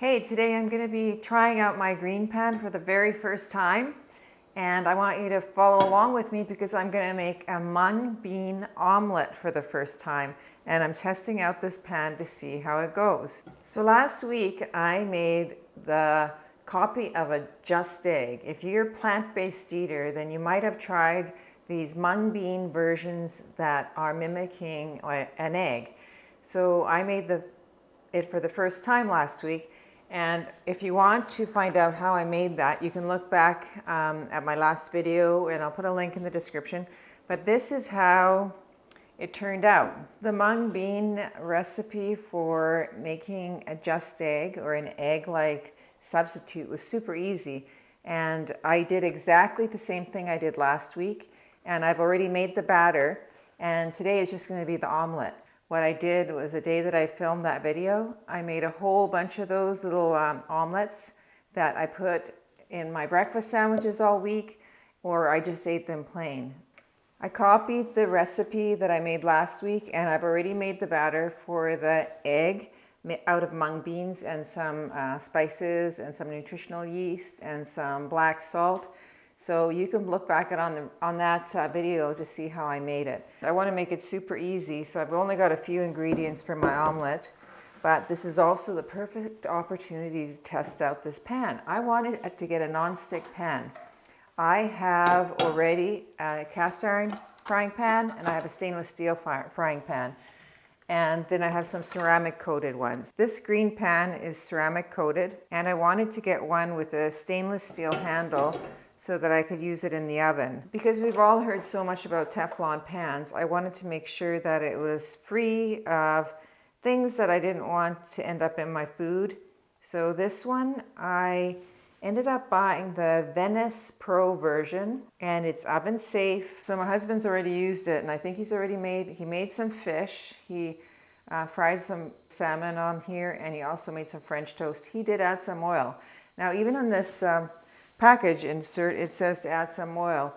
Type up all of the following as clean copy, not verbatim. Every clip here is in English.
Hey, today I'm going to be trying out my Greenpan for the very first time, and I want you to follow along with me because I'm going to make a mung bean omelette for the first time, and I'm testing out this pan to see how it goes. So last week I made the copy of a just egg. If you're a plant-based eater, then you might have tried these mung bean versions that are mimicking an egg. So I made it for the first time last week. And if you want to find out how I made that, you can look back at my last video, and I'll put a link in the description. But this is how it turned out. The mung bean recipe for making a just egg or an egg-like substitute was super easy. And I did exactly the same thing I did last week. And I've already made the batter. And today is just going to be the omelette. What I did was the day that I filmed that video, I made a whole bunch of those little omelettes that I put in my breakfast sandwiches all week, or I just ate them plain. I copied the recipe that I made last week, and I've already made the batter for the egg out of mung beans and some spices and some nutritional yeast and some black salt. So you can look back on that video to see how I made it. I want to make it super easy, so I've only got a few ingredients for my omelette, but this is also the perfect opportunity to test out this pan. I wanted to get a non-stick pan. I have already a cast iron frying pan, and I have a stainless steel frying pan. And then I have some ceramic coated ones. This Greenpan is ceramic coated, and I wanted to get one with a stainless steel handle so that I could use it in the oven. Because we've all heard so much about Teflon pans, I wanted to make sure that it was free of things that I didn't want to end up in my food. So this one, I ended up buying the Venice Pro version, and it's oven safe. So my husband's already used it, and I think he made some fish. He fried some salmon on here, and he also made some French toast. He did add some oil. Now, even on this package insert, it says to add some oil.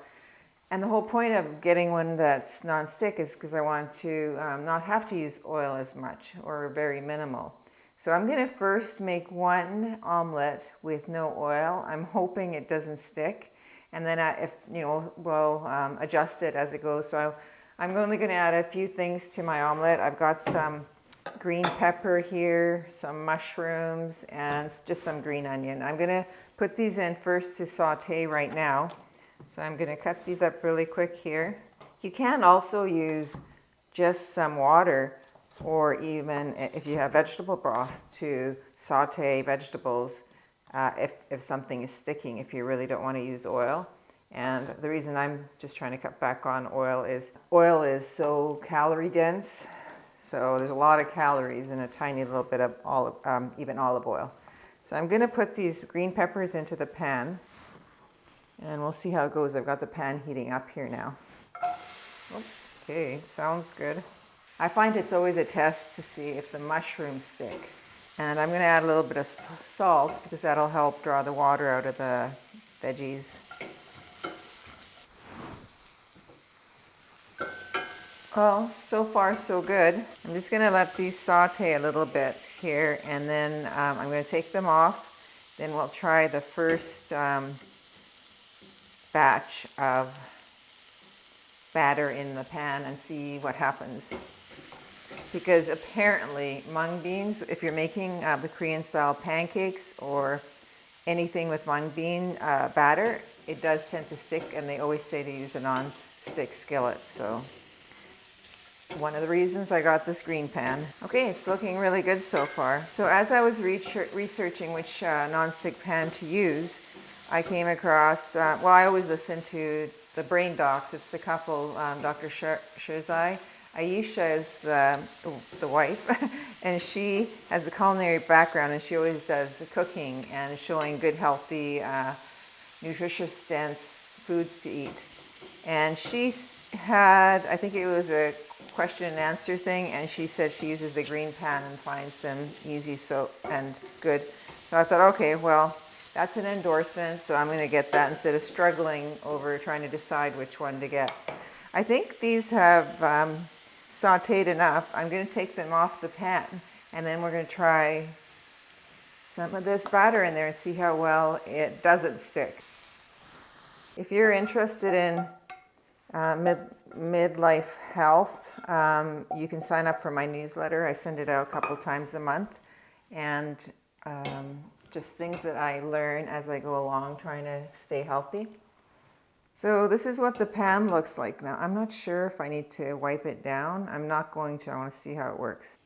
And the whole point of getting one that's non-stick is because I want to not have to use oil as much, or very minimal. So I'm going to first make one omelette with no oil. I'm hoping it doesn't stick, and then we'll adjust it as it goes. So I'm only going to add a few things to my omelette. I've got some green pepper here, some mushrooms, and just some green onion. I'm going to put these in first to saute right now. So I'm going to cut these up really quick here. You can also use just some water, or even if you have vegetable broth, to saute vegetables if something is sticking, if you really don't want to use oil. And the reason I'm just trying to cut back on oil is so calorie dense. So there's a lot of calories in a tiny little bit of even olive oil. So I'm going to put these green peppers into the pan, and we'll see how it goes. I've got the pan heating up here now. Okay, sounds good. I find it's always a test to see if the mushrooms stick. And I'm going to add a little bit of salt because that'll help draw the water out of the veggies. Well, so far so good. I'm just going to let these saute a little bit here, and then I'm going to take them off. Then we'll try the first batch of batter in the pan and see what happens. Because apparently mung beans, if you're making the Korean style pancakes or anything with mung bean batter, it does tend to stick, and they always say to use a non-stick skillet. So one of the reasons I got this Greenpan. Okay, it's looking really good so far. So as I was researching which non-stick pan to use, I came across, I always listen to the Brain Docs. It's the couple, Dr. Shirzai. Aisha is the wife, and she has a culinary background, and she always does the cooking and showing good, healthy, nutritious, dense foods to eat. And she had, I think it was a question and answer thing, and she said she uses the Greenpan and finds them easy and good. So I thought, okay, well, that's an endorsement, so I'm going to get that instead of struggling over trying to decide which one to get. I think these have sauteed enough. I'm going to take them off the pan, and then we're going to try some of this batter in there and see how well it doesn't stick. If you're interested in midlife health, you can sign up for my newsletter. I send it out a couple times a month, and just things that I learn as I go along trying to stay healthy. So this is what the pan looks like now. I'm not sure if I need to wipe it down. I'm not going to. I want to see how it works.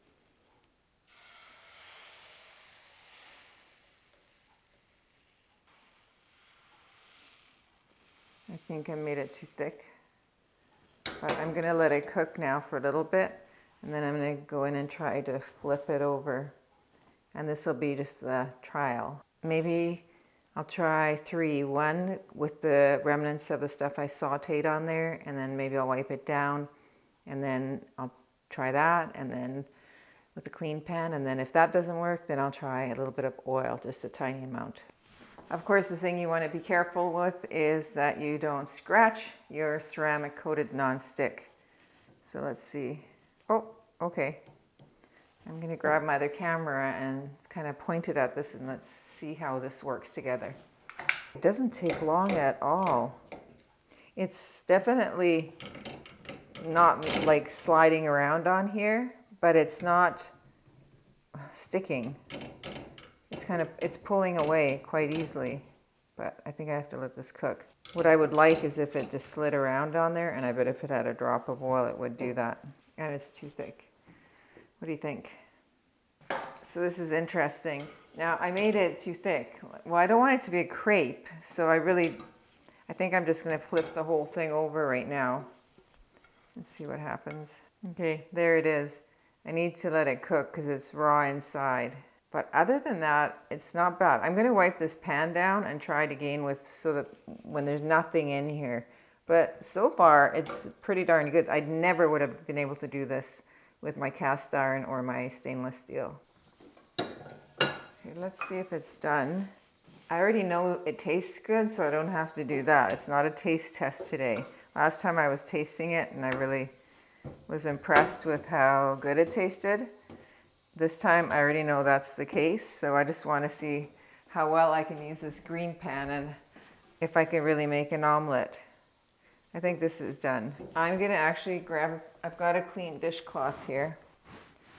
I think I made it too thick, but I'm going to let it cook now for a little bit, and then I'm going to go in and try to flip it over, and this will be just the trial. Maybe I'll try 3, 1 with the remnants of the stuff I sauteed on there, and then maybe I'll wipe it down, and then I'll try that, and then with a clean pan, and then if that doesn't work, then I'll try a little bit of oil, just a tiny amount. Of course, the thing you want to be careful with is that you don't scratch your ceramic coated non-stick. So let's see. Oh, okay. I'm going to grab my other camera and kind of point it at this, and let's see how this works together. It doesn't take long at all. It's definitely not like sliding around on here, but it's not sticking. It's pulling away quite easily, but I think I have to let this cook. What I would like is if it just slid around on there, and I bet if it had a drop of oil, it would do that. And it's too thick. What do you think? So this is interesting. Now I made it too thick. Well, I don't want it to be a crepe, so I think I'm just going to flip the whole thing over right now and see what happens. Okay, there it is. I need to let it cook because it's raw inside. But other than that, it's not bad. I'm going to wipe this pan down and try it again so that when there's nothing in here. But so far, it's pretty darn good. I never would have been able to do this with my cast iron or my stainless steel. Okay, let's see if it's done. I already know it tastes good, so I don't have to do that. It's not a taste test today. Last time I was tasting it, and I really was impressed with how good it tasted. This time I already know that's the case, so I just want to see how well I can use this Greenpan and if I can really make an omelette. I think this is done. I'm going to actually I've got a clean dishcloth here,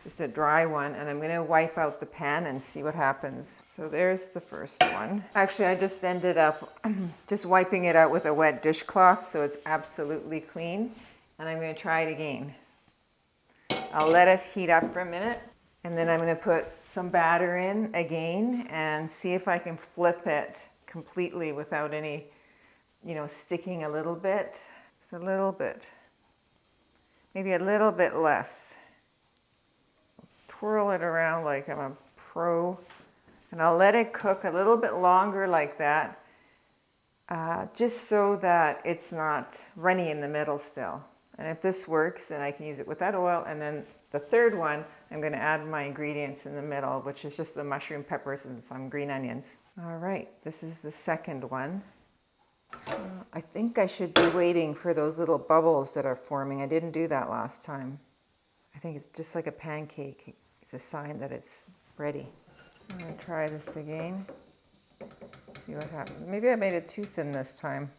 just a dry one, and I'm going to wipe out the pan and see what happens. So there's the first one. Actually, I just ended up just wiping it out with a wet dishcloth, so it's absolutely clean, and I'm going to try it again. I'll let it heat up for a minute. And then I'm going to put some batter in again and see if I can flip it completely without any, sticking a little bit. Just a little bit. Maybe a little bit less. Twirl it around like I'm a pro. And I'll let it cook a little bit longer like that, just so that it's not runny in the middle still. And if this works, then I can use it without oil. And then the third one, I'm going to add my ingredients in the middle, which is just the mushroom peppers and some green onions. All right, this is the second one. I think I should be waiting for those little bubbles that are forming. I didn't do that last time. I think it's just like a pancake. It's a sign that it's ready. I'm going to try this again. See what happens. Maybe I made it too thin this time.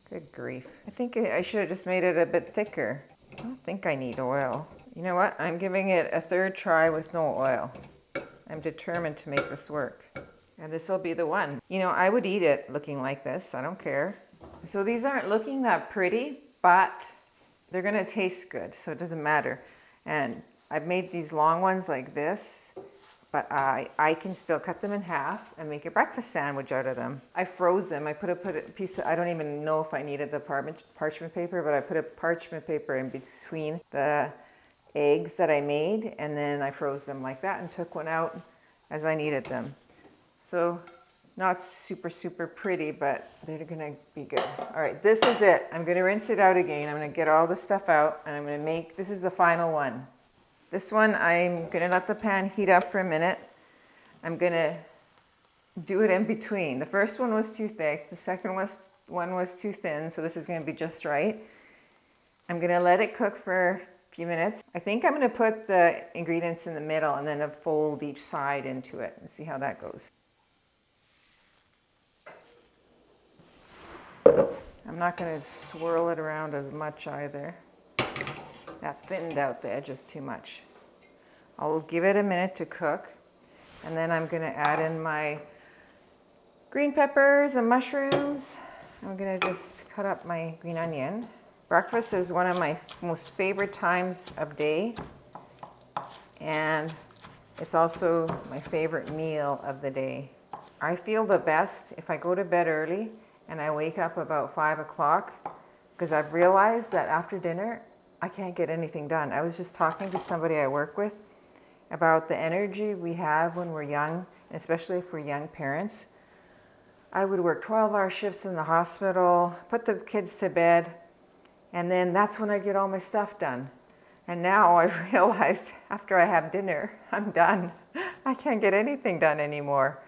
Good grief. I think I should have just made it a bit thicker. I don't think I need oil. You know what? I'm giving it a third try with no oil. I'm determined to make this work. And this will be the one. I would eat it looking like this. I don't care. So these aren't looking that pretty, but they're going to taste good, so it doesn't matter. And I've made these long ones like this, but I can still cut them in half and make a breakfast sandwich out of them. I froze them. I put a piece of, I don't even know if I needed the parchment paper, but I put a parchment paper in between the eggs that I made, and then I froze them like that and took one out as I needed them. So not super, super pretty, but they're gonna be good. All right, this is it. I'm gonna rinse it out again. I'm gonna get all the stuff out, and I'm gonna this is the final one. This one, I'm gonna let the pan heat up for a minute. I'm gonna do it in between. The first one was too thick. The second one was too thin, so this is gonna be just right. I'm gonna let it cook for few minutes. I think I'm going to put the ingredients in the middle and then fold each side into it and see how that goes. I'm not going to swirl it around as much either. That thinned out the edges too much. I'll give it a minute to cook, and then I'm going to add in my green peppers and mushrooms. I'm going to just cut up my green onion. Breakfast is one of my most favorite times of day, and it's also my favorite meal of the day. I feel the best if I go to bed early and I wake up about 5 o'clock, because I've realized that after dinner I can't get anything done. I was just talking to somebody I work with about the energy we have when we're young, especially if we're young parents. I would work 12-hour shifts in the hospital, put the kids to bed, and then that's when I get all my stuff done. And now I've realized after I have dinner, I'm done. I can't get anything done anymore.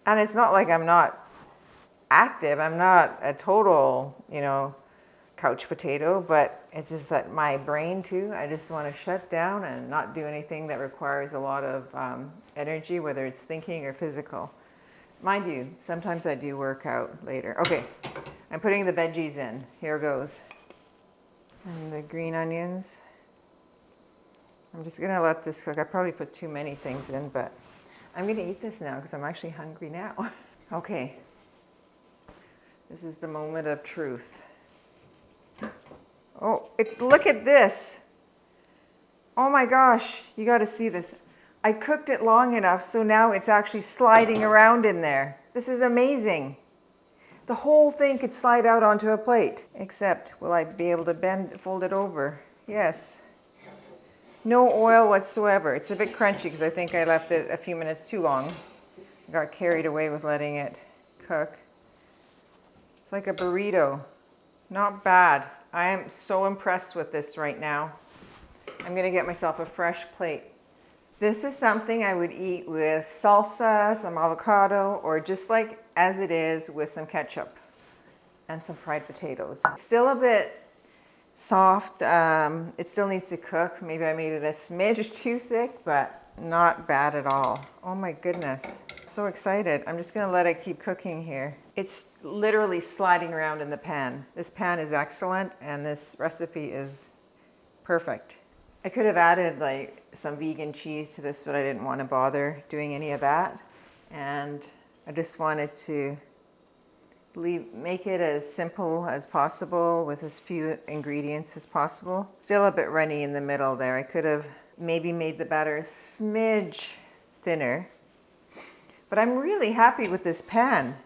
And it's not like I'm not active. I'm not a total, couch potato, but it's just that my brain too, I just want to shut down and not do anything that requires a lot of energy, whether it's thinking or physical. Mind you, sometimes I do work out later. Okay, I'm putting the veggies in. Here goes. And the green onions. I'm just gonna let this cook. I probably put too many things in, but I'm gonna eat this now because I'm actually hungry now. Okay, this is the moment of truth. Oh, look at this. Oh my gosh, you gotta see this. I cooked it long enough so now it's actually sliding around in there. This is amazing. The whole thing could slide out onto a plate. Except, will I be able to fold it over? Yes. No oil whatsoever. It's a bit crunchy because I think I left it a few minutes too long. I got carried away with letting it cook. It's like a burrito. Not bad. I am so impressed with this right now. I'm gonna get myself a fresh plate. This is something I would eat with salsa, some avocado, or just like as it is with some ketchup and some fried potatoes. It's still a bit soft. It still needs to cook. Maybe I made it a smidge too thick, but not bad at all. Oh my goodness. So excited. I'm just gonna let it keep cooking here. It's literally sliding around in the pan. This pan is excellent and this recipe is perfect. I could have added like some vegan cheese to this, but I didn't want to bother doing any of that. And I just wanted to make it as simple as possible with as few ingredients as possible. Still a bit runny in the middle there. I could have maybe made the batter a smidge thinner. But I'm really happy with this pan.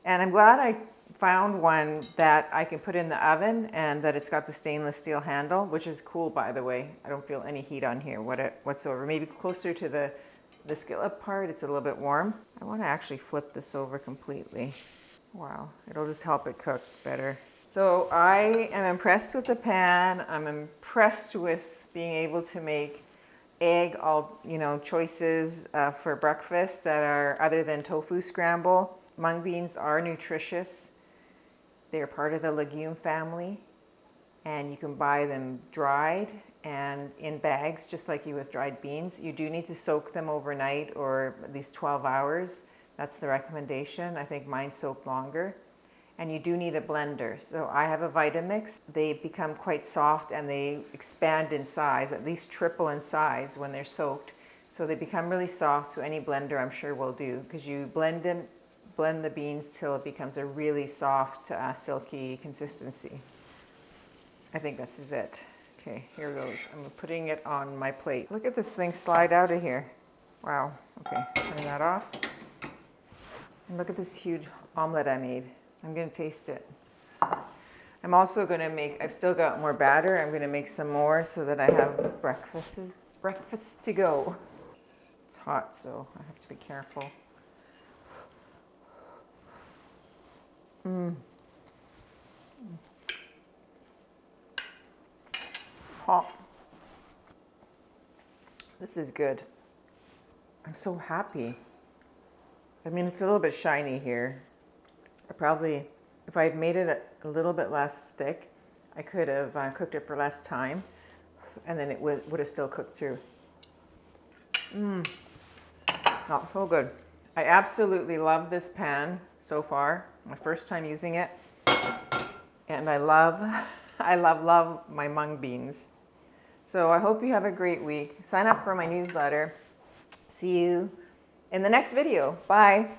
And I'm glad I found one that I can put in the oven and that it's got the stainless steel handle, which is cool, by the way. I don't feel any heat on here whatsoever. Maybe closer to the skillet part, it's a little bit warm. I want to actually flip this over completely. Wow, it'll just help it cook better. So I am impressed with the pan. I'm impressed with being able to make choices for breakfast that are other than tofu scramble. Mung beans are nutritious. They're part of the legume family, and you can buy them dried and in bags, just like you with dried beans. You do need to soak them overnight or at least 12 hours. That's the recommendation. I think mine soaked longer. And you do need a blender. So I have a Vitamix. They become quite soft and they expand in size, at least triple in size when they're soaked. So they become really soft, so any blender I'm sure will do, because you blend the beans till it becomes a really soft, silky consistency. I think this is it. Okay, here goes. I'm putting it on my plate. Look at this thing slide out of here. Wow, okay, turn that off. And look at this huge omelette I made. I'm gonna taste it. I'm also gonna I've still got more batter. I'm gonna make some more so that I have breakfast to go. It's hot, so I have to be careful. Hot. This is good. I'm so happy. I mean, it's a little bit shiny here. If I had made it a little bit less thick, I could have cooked it for less time. and then it would have still cooked through. Oh, so good. I absolutely love this pan so far. My first time using it. And I love my mung beans. So I hope you have a great week. Sign up for my newsletter. See you in the next video. Bye.